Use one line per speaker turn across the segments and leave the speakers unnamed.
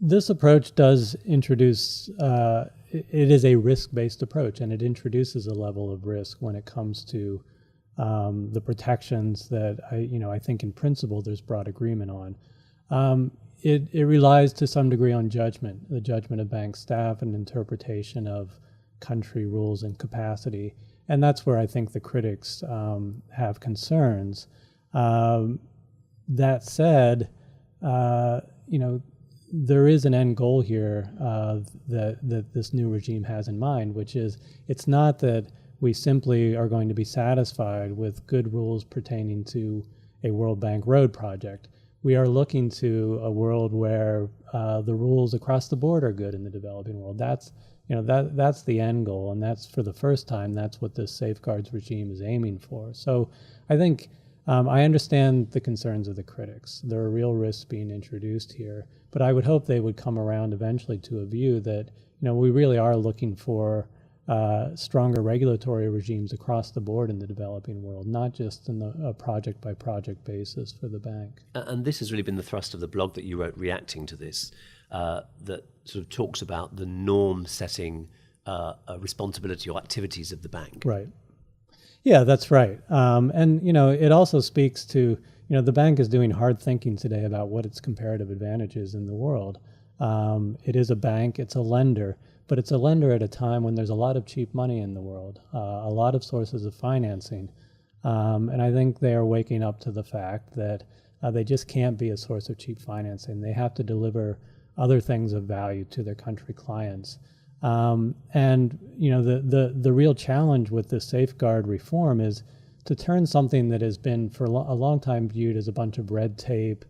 This approach does introduce, it is a risk-based approach, and it introduces a level of risk when it comes to the protections that I think in principle there's broad agreement on. It relies to some degree on judgment, the judgment of bank staff and interpretation of country rules and capacity. And that's where I think the critics have concerns. That said, there is an end goal here that this new regime has in mind, which is it's not that we simply are going to be satisfied with good rules pertaining to a World Bank road project. We are looking to a world where the rules across the board are good in the developing world. That's the end goal, and that's for the first time. That's what this safeguards regime is aiming for. So I think I understand the concerns of the critics. There are real risks being introduced here, but I would hope they would come around eventually to a view that we really are looking for stronger regulatory regimes across the board in the developing world, not just in a project-by-project basis for the bank.
And this has really been the thrust of the blog that you wrote reacting to this, that sort of talks about the norm-setting responsibility or activities of the bank.
Right. Yeah, that's right. And it also speaks to, the bank is doing hard thinking today about what its comparative advantage is in the world. It is a bank, it's a lender, but it's a lender at a time when there's a lot of cheap money in the world, a lot of sources of financing. And I think they are waking up to the fact that they just can't be a source of cheap financing. They have to deliver other things of value to their country clients. And the real challenge with this safeguard reform is to turn something that has been for a long time viewed as a bunch of red tape,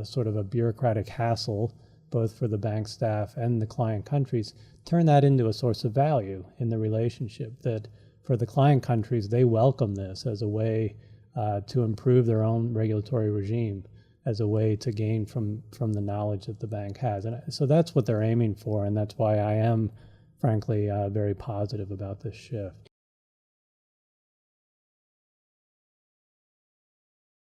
sort of a bureaucratic hassle, both for the bank staff and the client countries, turn that into a source of value in the relationship. That for the client countries, they welcome this as a way to improve their own regulatory regime, as a way to gain from the knowledge that the bank has. And so that's what they're aiming for, and that's why I am, frankly, very positive about this shift.